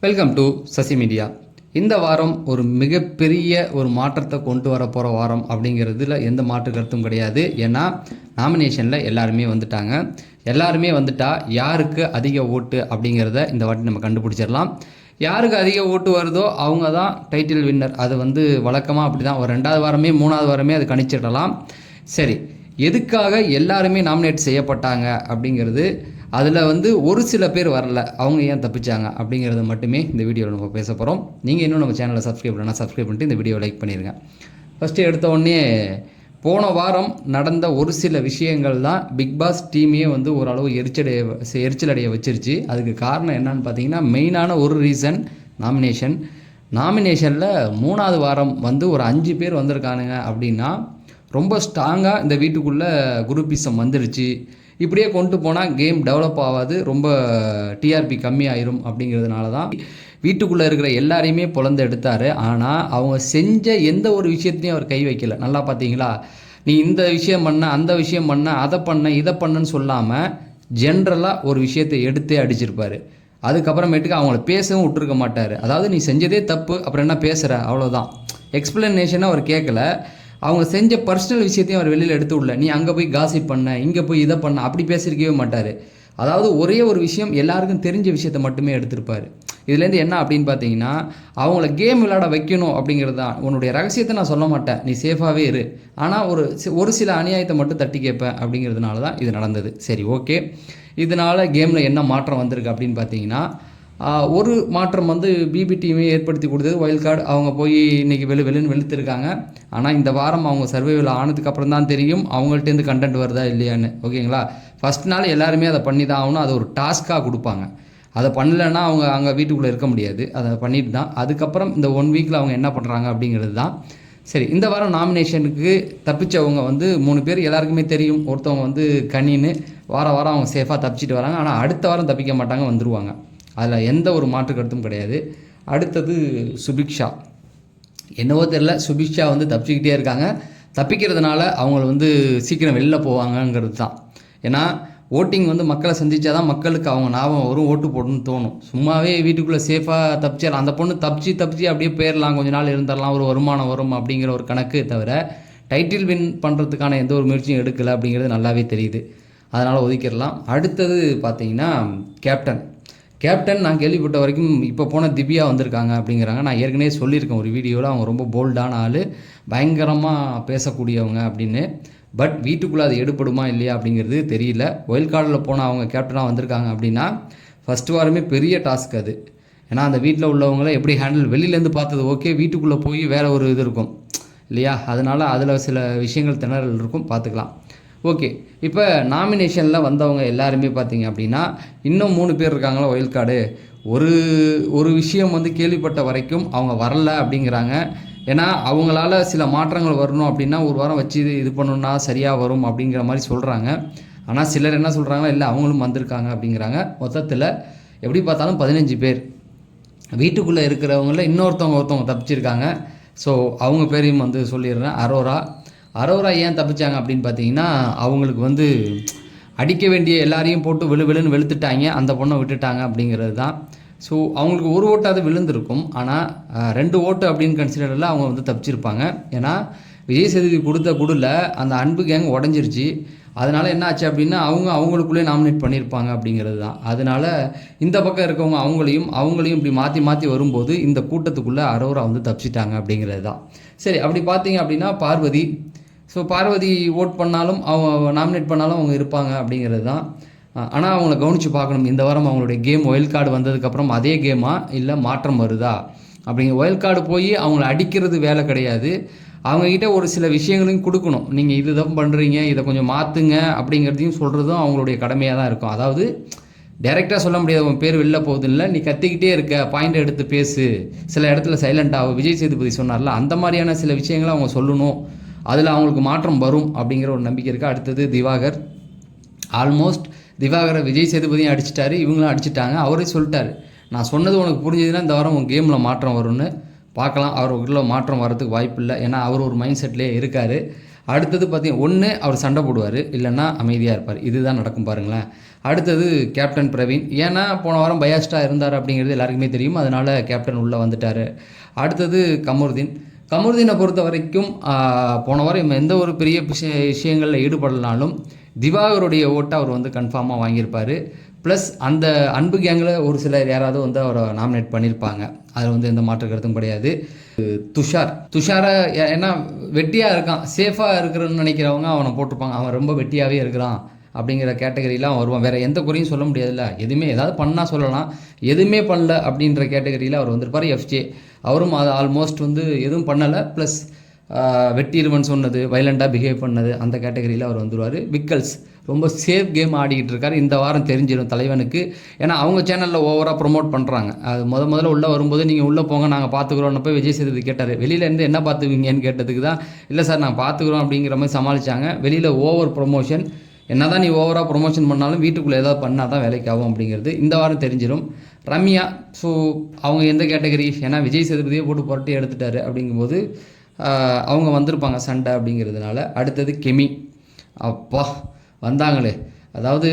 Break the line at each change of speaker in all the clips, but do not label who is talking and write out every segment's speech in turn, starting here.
Welcome to Sasi media. இந்த வாரம் ஒரு மிகப்பெரிய ஒரு மாற்றத்தை கொண்டு வர போகிற வாரம் அப்படிங்கிறதுல எந்த மாற்று கருத்தும் கிடையாது. ஏன்னா நாமினேஷனில் எல்லாருமே வந்துட்டாங்க. எல்லாருமே வந்துட்டா யாருக்கு அதிக ஓட்டு அப்படிங்கிறத இந்த வாட்டி நம்ம கண்டுபிடிச்சிடலாம். யாருக்கு அதிக ஓட்டு வருதோ அவங்க தான் டைட்டில் வின்னர். அது வழக்கமாக அப்படி தான். ஒரு 2வது வாரமே 3வது வாரமே அது கணிச்சிடலாம். சரி, எதுக்காக எல்லாருமே நாமினேட் செய்யப்பட்டாங்க அப்படிங்கிறது, அதில் ஒரு சில பேர் வரல, அவங்க ஏன் தப்பிச்சாங்க அப்படிங்கிறத மட்டுமே இந்த வீடியோவில் நம்ம பேச போகிறோம். நீங்கள் இன்னும் நம்ம சேனலை சப்ஸ்கிரைப் பண்ணால் சப்ஸ்கிரைப் பண்ணிட்டு இந்த வீடியோவை லைக் பண்ணிடுங்க. ஃபஸ்ட்டு எடுத்த உடனே போன வாரம் நடந்த ஒரு சில விஷயங்கள் தான் பிக் பாஸ் டீமையே ஓரளவு எரிச்சலடைய வச்சிருச்சு. அதுக்கு காரணம் என்னன்னு பார்த்தீங்கன்னா, மெயினான ஒரு ரீசன் நாமினேஷனில் 3வது வாரம் ஒரு 5 பேர் வந்திருக்கானுங்க அப்படின்னா ரொம்ப ஸ்ட்ராங்காக இந்த வீட்டுக்குள்ளே குரூப்பிசம் வந்துருச்சு. இப்படியே கொண்டு போனால் கேம் டெவலப் ஆகாது, ரொம்ப டிஆர்பி கம்மியாயிரும் அப்படிங்கிறதுனால தான் வீட்டுக்குள்ளே இருக்கிற எல்லாரையுமே பொழந்து எடுத்தார். ஆனால் அவங்க செஞ்ச எந்த ஒரு விஷயத்தையும் அவர் கை வைக்கல. நல்லா பார்த்தீங்களா? நீ இந்த விஷயம் பண்ண, அந்த விஷயம் பண்ண, அதை பண்ண, இதை பண்ணன்னு சொல்லாமல் ஜென்ரலாக ஒரு விஷயத்தை எடுத்தே அடிச்சிருப்பார். அதுக்கப்புறமேட்டுக்கு அவங்கள பேசவும் விட்டுருக்க மாட்டார். அதாவது நீ செஞ்சதே தப்பு, அப்புறம் என்ன பேசுகிற, அவ்வளோதான். எக்ஸ்பிளனேஷனை அவர் கேட்கல. அவங்க செஞ்ச பர்சனல் விஷயத்தையும் அவர் வெளியில் எடுத்து விடல. நீ அங்கே போய் காசிப் பண்ண, இங்கே போய் இதை பண்ண, அப்படி பேசியிருக்கவே மாட்டார். அதாவது ஒரே ஒரு விஷயம், எல்லாருக்கும் தெரிஞ்ச விஷயத்தை மட்டுமே எடுத்திருப்பார். இதுலேருந்து என்ன அப்படின்னு பார்த்தீங்கன்னா, அவங்கள கேம் விளையாட வைக்கணும் அப்படிங்கிறது தான். உன்னுடைய ரகசியத்தை நான் சொல்ல மாட்டேன், நீ சேஃபாகவே இரு, ஆனால் ஒரு சில அநியாயத்தை மட்டும் தட்டி கேட்பேன் அப்படிங்கிறதுனால தான் இது நடந்தது. சரி, ஓகே. இதனால் கேமில் என்ன மாற்றம் வந்திருக்கு அப்படின்னு பார்த்தீங்கன்னா, ஒரு மாற்றம் பிபி டீமே ஏற்படுத்தி கொடுத்தது. வைல்ட் கார்டு அவங்க போய் இன்றைக்கி வெளுன்னு வெளுத்துருக்காங்க. ஆனால் இந்த வாரம் அவங்க சர்வைவல் ஆனதுக்கப்புறம் தான் தெரியும் அவங்கள்ட்டேருந்து கண்டென்ட் வருதா இல்லையான்னு. ஓகேங்களா? ஃபஸ்ட் நாள் எல்லாருமே அதை பண்ணி தான் ஆகணும். அதை ஒரு டாஸ்க்காக கொடுப்பாங்க. அதை பண்ணலைன்னா அவங்க அங்கே வீட்டுக்குள்ளே இருக்க முடியாது. அதை பண்ணிட்டு தான் அதுக்கப்புறம் இந்த 1 வீக்கில் அவங்க என்ன பண்ணுறாங்க அப்படிங்கிறது தான். சரி, இந்த வாரம் நாமினேஷனுக்கு தப்பிச்சவங்க 3 பேர் எல்லாருக்குமே தெரியும். ஒருத்தவங்க கனின்னு வாரம் அவங்க சேஃபாக தப்பிச்சிட்டு வராங்க. ஆனால் அடுத்த வாரம் தப்பிக்க மாட்டாங்க, வந்துடுவாங்க. அதில் எந்த ஒரு மாற்று கருத்தும் கிடையாது. அடுத்தது சுபிக்ஷா. என்னவோ தெரியல, சுபிக்ஷா தப்பிச்சிக்கிட்டே இருக்காங்க. தப்பிக்கிறதுனால அவங்க சீக்கிரம் வெளில போவாங்கங்கிறது தான். ஏன்னா ஓட்டிங் மக்களை சந்தித்தா தான் மக்களுக்கு அவங்க ஞாபகம் வரும், ஓட்டு போடணும்னு தோணும். சும்மாவே வீட்டுக்குள்ளே சேஃபாக தப்பிச்சிடலாம். அந்த பொண்ணு தப்பிச்சு அப்படியே போயிடலாம், கொஞ்ச நாள் இருந்துடலாம், ஒரு வருமானம் வரும் அப்படிங்கிற ஒரு கணக்கு தவிர டைட்டில் வின் பண்ணுறதுக்கான எந்த ஒரு முயற்சியும் எடுக்கலை அப்படிங்கிறது நல்லாவே தெரியுது. அதனால் ஒதுக்கிடலாம். அடுத்தது பார்த்தீங்கன்னா கேப்டன் நான் கேள்விப்பட்ட வரைக்கும் இப்போ போன திவ்யா வந்திருக்காங்க அப்படிங்கிறாங்க. நான் ஏற்கனவே சொல்லியிருக்கேன் ஒரு வீடியோவில், அவங்க ரொம்ப போல்டான ஆள், பயங்கரமாக பேசக்கூடியவங்க அப்படின்னு. பட் வீட்டுக்குள்ளே அது எடுப்படுமா இல்லையா அப்படிங்கிறது தெரியல. ஒயில்ட் கார்டில் போன அவங்க கேப்டனாக வந்திருக்காங்க அப்படின்னா ஃபஸ்ட் வாரமே பெரிய டாஸ்க் அது. ஏன்னா அந்த வீட்டில் உள்ளவங்கள எப்படி ஹேண்டில், வெளியிலேருந்து பார்த்தது ஓகே, வீட்டுக்குள்ளே போய் வேறு ஒரு இது இருக்கும் இல்லையா? அதனால் அதில் சில விஷயங்கள் திணறல் இருக்கும், பார்த்துக்கலாம். ஓகே, இப்போ நாமினேஷனில் வந்தவங்க எல்லாருமே பார்த்தீங்க அப்படின்னா இன்னும் 3 பேர் இருக்காங்களா ஒயில்ட் கார்டு. ஒரு விஷயம் கேள்விப்பட்ட வரைக்கும் அவங்க வரல அப்படிங்கிறாங்க. ஏன்னா அவங்களால சில மாற்றங்கள் வரணும் அப்படின்னா ஒரு வாரம் வச்சு இது பண்ணணுன்னா சரியாக வரும் அப்படிங்கிற மாதிரி சொல்கிறாங்க. ஆனால் சிலர் என்ன சொல்கிறாங்கன்னா, இல்லை அவங்களும் வந்திருக்காங்க அப்படிங்கிறாங்க. மொத்தத்தில் எப்படி பார்த்தாலும் 15 பேர். வீட்டுக்குள்ளே இருக்கிறவங்கள ஒருத்தவங்க தப்பிச்சிருக்காங்க. ஸோ அவங்க பேரையும் சொல்லிடுறேன். அரோரா ஏன் தப்பிச்சாங்க அப்படின்னு பார்த்தீங்கன்னா, அவங்களுக்கு அடிக்க வேண்டிய எல்லாரையும் போட்டு வெளுன்னு வெளுத்துட்டாங்க, அந்த பொண்ணை விட்டுட்டாங்க அப்படிங்கிறது தான். ஸோ அவங்களுக்கு ஒரு ஓட்டாவது விழுந்திருக்கும். ஆனால் 2 ஓட்டு அப்படின்னு கன்சிடரில் அவங்க தப்பிச்சிருப்பாங்க. ஏன்னா விஜய் சேதுபதி கொடுத்த அந்த அன்பு கேங் உடஞ்சிருச்சு. அதனால் என்ன ஆச்சு அப்படின்னா அவங்களுக்குள்ளே நாமினேட் பண்ணியிருப்பாங்க அப்படிங்கிறது தான். அதனால் இந்த பக்கம் இருக்கவங்க அவங்களையும் இப்படி மாற்றி வரும்போது இந்த கூட்டத்துக்குள்ளே அரோரா தப்பிச்சிட்டாங்க அப்படிங்கிறது தான். சரி, அப்படி பார்த்தீங்க அப்படின்னா பார்வதி ஓட் பண்ணாலும் அவங்க நாமினேட் பண்ணாலும் அவங்க இருப்பாங்க அப்படிங்கிறது தான். ஆனால் அவங்கள கவனித்து பார்க்கணும். இந்த வாரம் அவங்களுடைய கேம் ஒயில்ட் கார்டு வந்ததுக்கப்புறம் அதே கேமா இல்லை மாற்றம் வருதா அப்படிங்கிற. ஒயில்ட் கார்டு போய் அவங்கள அடிக்கிறது வேலை கிடையாது. அவங்கக்கிட்ட ஒரு சில விஷயங்களையும் கொடுக்கணும். நீங்கள் இதுதான் பண்ணுறீங்க, இதை கொஞ்சம் மாற்றுங்க அப்படிங்கிறதையும் சொல்கிறதும் அவங்களுடைய கடமையாக தான் இருக்கும். அதாவது டைரெக்டாக சொல்ல முடியாது, உன் பேர் வெளில போகுது இல்லை, நீ கத்திக்கிட்டே இருக்க, பாயிண்ட் எடுத்து பேசு, சில இடத்துல சைலண்டாக விஜய் சேதுபதி சொன்னார்ல, அந்த மாதிரியான சில விஷயங்களை அவங்க சொல்லணும். அதில் அவங்களுக்கு மாற்றம் வரும் அப்படிங்கிற ஒரு நம்பிக்கை இருக்குது. அடுத்தது திவாகர். ஆல்மோஸ்ட் திவாகரை விஜய் சேதுபதியும் அடிச்சிட்டாரு, இவங்களும் அடிச்சிட்டாங்க. அவரே சொல்லிட்டாரு, நான் சொன்னது உனக்கு புரிஞ்சதுன்னா இந்த வாரம் உன் கேமில் மாற்றம் வரும்னு. பார்க்கலாம், அவருக்குள்ள மாற்றம் வரதுக்கு வாய்ப்பு இல்லை. ஏன்னா அவர் ஒரு மைண்ட் செட்லேயே இருக்கார். அடுத்தது பார்த்தீங்கன்னா, ஒன்று அவர் சண்டை போடுவார், இல்லைன்னா அமைதியாக இருப்பார். இதுதான் நடக்கும் பாருங்களேன். அடுத்தது கேப்டன் பிரவீன். ஏன்னா போன வாரம் பயாஸ்டாக இருந்தார் அப்படிங்கிறது எல்லாருக்குமே தெரியும், அதனால் கேப்டன் உள்ளே வந்துட்டார். அடுத்தது கமருதீனை பொறுத்த வரைக்கும் போன வாரம் எந்த ஒரு பெரிய விஷயங்களில் ஈடுபடலனாலும் திவாகருடைய ஓட்டை அவர் வந்து கன்ஃபார்மாக வாங்கியிருப்பார். ப்ளஸ் அந்த அன்பு கேங்கில் ஒரு சிலர் யாராவது வந்து அவரை நாமினேட் பண்ணியிருப்பாங்க, அதில் வந்து எந்த மாற்று கருத்தும் கிடையாது. துஷாரை ஏன்னா வெட்டியாக இருக்கான், சேஃபாக இருக்கிறன்னு நினைக்கிறவங்க அவனை போட்டிருப்பாங்க. அவன் ரொம்ப வெட்டியாகவே இருக்கிறான் அப்படிங்கிற கேட்டகரியில் அவன் வருவான். வேறு எந்த குறையும் சொல்ல முடியாதுல்ல, எதுவுமே ஏதாவது பண்ணால் சொல்லலாம், எதுவுமே பண்ணல அப்படின்ற கேட்டகரியில் அவர் வந்திருப்பார். எஃப்ஜே அவரும் அது ஆல்மோஸ்ட் வந்து எதுவும் பண்ணலை, ப்ளஸ் வெட்டிடுவன் சொன்னது, வைலண்டாக பிஹேவ் பண்ணது, அந்த கேட்டகரியில் அவர் வந்துடுவார். விக்கல்ஸ் ரொம்ப சேஃப் கேம் ஆடிக்கிட்டு இருக்கார். இந்த வாரம் தெரிஞ்சிடும் தலைவனுக்கு, ஏன்னா அவங்க சேனலில் ஓவராக ப்ரொமோட் பண்ணுறாங்க. அது முதல்ல உள்ளே வரும்போது நீங்கள் உள்ளே போங்க நாங்கள் பார்த்துக்குறோன்னு போய் விஜய் சேதுபதி கேட்டார். வெளியிலேருந்து என்ன பார்த்துக்குவீங்கன்னு கேட்டதுக்கு தான் இல்லை சார் நான் பார்த்துக்குறோம் அப்படிங்கிற மாதிரி சமாளித்தாங்க. வெளியில் ஓவர் ப்ரொமோஷன், என்ன தான் நீ ஓவராக ப்ரொமோஷன் பண்ணாலும் வீட்டுக்குள்ளே ஏதாவது பண்ணால் தான் வேலைக்கு ஆகும் அப்படிங்கிறது இந்த வாரம் தெரிஞ்சிடும். ரம்யா, ஸோ அவங்க எந்த கேட்டகரி, ஏன்னா விஜய் சேதுபதியை போட்டு புரட்டி எடுத்துட்டாரு அப்படிங்கும்போது அவங்க வந்திருப்பாங்க சண்டை அப்படிங்கிறதுனால. அடுத்தது கெமி, அப்பா வந்தாங்களே, அதாவது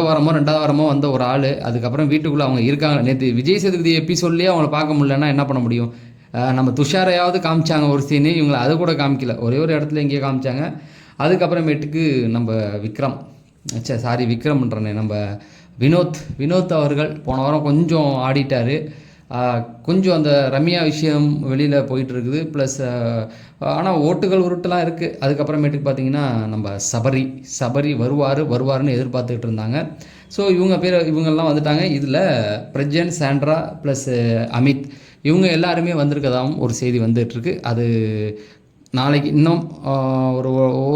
வாரமோ 2வது வாரமோ வந்த ஒரு ஆள், அதுக்கப்புறம் வீட்டுக்குள்ளே அவங்க இருக்காங்க. நேற்று விஜய் சேதுபதி எபிசோட்லேயே அவங்கள பார்க்க முடியலன்னா என்ன பண்ண முடியும்? நம்ம துஷாரையாவது காமிச்சாங்க ஒரு சீனு, இவங்களை அது கூட காமிக்கல, ஒரே ஒரு இடத்துல எங்கேயோ காமிச்சாங்க. அதுக்கப்புறமேட்டுக்கு நம்ம விக்ரம்ன்றனே நம்ம வினோத் அவர்கள் போன வாரம் கொஞ்சம் ஆடிட்டார். கொஞ்சம் அந்த ரம்யா விஷயம் வெளியில் போயிட்டுருக்குது. ப்ளஸ் ஆனால் ஓட்டுகள் உருட்டெலாம் இருக்குது. அதுக்கப்புறமேட்டுக்கு பார்த்திங்கன்னா நம்ம சபரி வருவார்னு எதிர்பார்த்துக்கிட்டு இருந்தாங்க. ஸோ இவங்கெல்லாம் வந்துட்டாங்க. இதில் பிரஜன், சாண்ட்ரா ப்ளஸ் அமித் இவங்க எல்லாருமே வந்திருக்கதாகவும் ஒரு செய்தி வந்துட்டுருக்கு. அது நாளைக்கு இன்னும்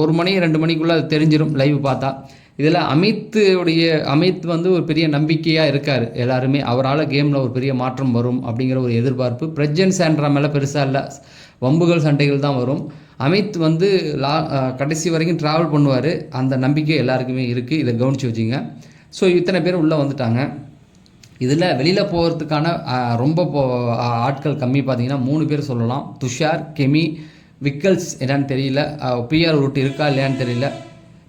ஒரு மணி 2 மணிக்குள்ளே அது தெரிஞ்சிடும் லைவ் பார்த்தா. இதில் அமித் வந்து ஒரு பெரிய நம்பிக்கையாக இருக்கார் எல்லாருமே, அவரால் கேமில் ஒரு பெரிய மாற்றம் வரும் அப்படிங்கிற ஒரு எதிர்பார்ப்பு. பிரஜன், சாண்ட்ரா மேலே பெருசாக இல்லை, வம்புகள் சண்டைகள் தான் வரும். அமித் வந்து கடைசி வரைக்கும் ட்ராவல் பண்ணுவார், அந்த நம்பிக்கை எல்லாருக்குமே இருக்குது, இதை கவனித்து வச்சுங்க. ஸோ இத்தனை பேர் உள்ளே வந்துட்டாங்க. இதில் வெளியில் போகிறதுக்கான ரொம்ப ஆட்கள் கம்மி. பார்த்திங்கன்னா 3 பேர் சொல்லலாம், துஷார், கெமி, விக்கல்ஸ். என்னன்னு தெரியல, பிஆர் ரூட் இருக்கா இல்லையான்னு தெரியல.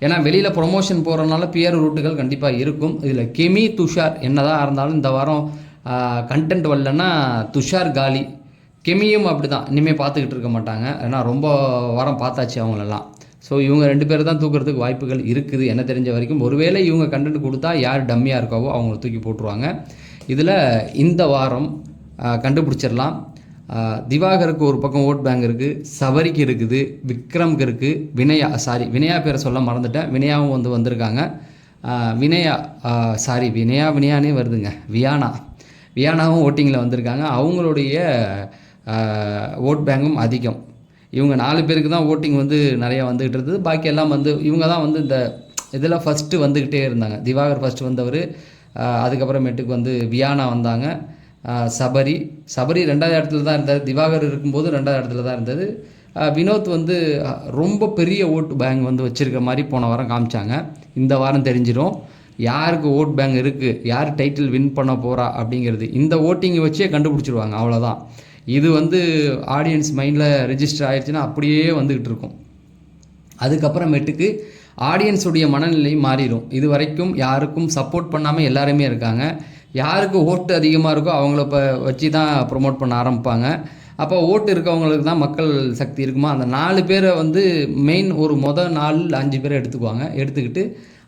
ஏன்னா வெளியில் ப்ரொமோஷன் போகிறதுனால பிஆர் ரூட்டுகள் கண்டிப்பாக இருக்கும். இதில் கெமி, துஷார் என்னதான் இருந்தாலும் இந்த வாரம் கண்டென்ட் வரலன்னா துஷார் காலி. கெமியும் அப்படி தான், இனிமேல் பார்த்துக்கிட்டு இருக்க மாட்டாங்க, ஏன்னா ரொம்ப வாரம் பார்த்தாச்சு அவங்களெல்லாம். ஸோ இவங்க 2 பேர் தான் தூக்குறதுக்கு வாய்ப்புகள் இருக்குது என்ன தெரிஞ்ச வரைக்கும். ஒருவேளை இவங்க கண்டென்ட் கொடுத்தா யார் டம்மியாக இருக்காவோ அவங்கள தூக்கி போட்டுருவாங்க. இதில் இந்த வாரம் கண்டுபிடிச்சிடலாம். திவாகருக்கு ஒரு பக்கம் ஓட் பேங்க் இருக்குது, சபரிக்கு இருக்குது, விக்ரம்க்கு இருக்குது, வினயா பேரை சொல்ல மறந்துட்டேன், வினயாவும் வந்திருக்காங்க. வினயானே வருதுங்க, வியானாவும் ஓட்டிங்கில் வந்திருக்காங்க. அவங்களுடைய ஓட் பேங்கும் அதிகம். இவங்க 4 பேருக்கு தான் ஓட்டிங் நிறையா வந்துக்கிட்டு இருந்தது. பாக்கி எல்லாம் இவங்க தான் இந்த இதில் ஃபஸ்ட்டு வந்துக்கிட்டே இருந்தாங்க. திவாகர் ஃபஸ்ட்டு வந்தவர், அதுக்கப்புறமேட்டுக்கு வியானா வந்தாங்க. சபரி 2வது இடத்துல தான் இருந்தார். திவாகர் இருக்கும்போது 2வது இடத்துல தான் இருந்தது. வினோத் ரொம்ப பெரிய ஓட்டு பேங்க் வச்சுருக்க மாதிரி போன வாரம் காமிச்சாங்க. இந்த வாரம் தெரிஞ்சிடும் யாருக்கு ஓட் பேங்க் இருக்குது, யார் டைட்டில் வின் பண்ண போகிறா அப்படிங்கிறது. இந்த ஓட்டிங்கை வச்சே கண்டுபிடிச்சிருவாங்க, அவ்வளோதான். இது ஆடியன்ஸ் மைண்டில் ரெஜிஸ்டர் ஆகிடுச்சுன்னா அப்படியே வந்துக்கிட்டு இருக்கும். அதுக்கப்புறமேட்டுக்கு ஆடியன்ஸுடைய மனநிலை மாறிடும். இது வரைக்கும் யாருக்கும் சப்போர்ட் பண்ணாமல் எல்லாருமே இருக்காங்க. யாருக்கு ஓட்டு அதிகமாக இருக்கோ அவங்கள வச்சு தான் ப்ரொமோட் பண்ண ஆரம்பிப்பாங்க. அப்போ ஓட்டு இருக்கவங்களுக்கு தான் மக்கள் சக்தி இருக்குமா, அந்த 4 பேரை மெயின் ஒரு 4-5 பேரை எடுத்துக்கிட்டு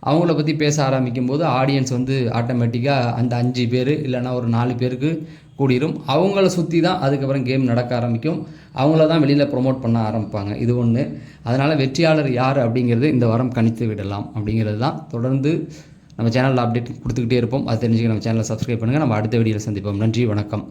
அவங்கள பற்றி பேச ஆரம்பிக்கும் போது ஆடியன்ஸ் ஆட்டோமேட்டிக்காக அந்த 5 பேர் இல்லைனா ஒரு 4 பேருக்கு கூடிரும். அவங்கள சுற்றி தான் அதுக்கப்புறம் கேம் நடக்க ஆரம்பிக்கும். அவங்கள தான் வெளியில் ப்ரொமோட் பண்ண ஆரம்பிப்பாங்க. இது ஒன்று. அதனால் வெற்றியாளர் யார் அப்படிங்கிறது இந்த வாரம் கணித்து விடலாம் அப்படிங்கிறது தான். தொடர்ந்து நம்ம சேனலில் அப்டேட் கொடுத்துக்கிட்டே இருப்போம். அது தெரிஞ்சுக்க நம்ம சேனலை சப்ஸ்கிரைப் பண்ணுங்கள். நம்ம அடுத்த வீடியோவில் சந்திப்போம். நன்றி, வணக்கம்.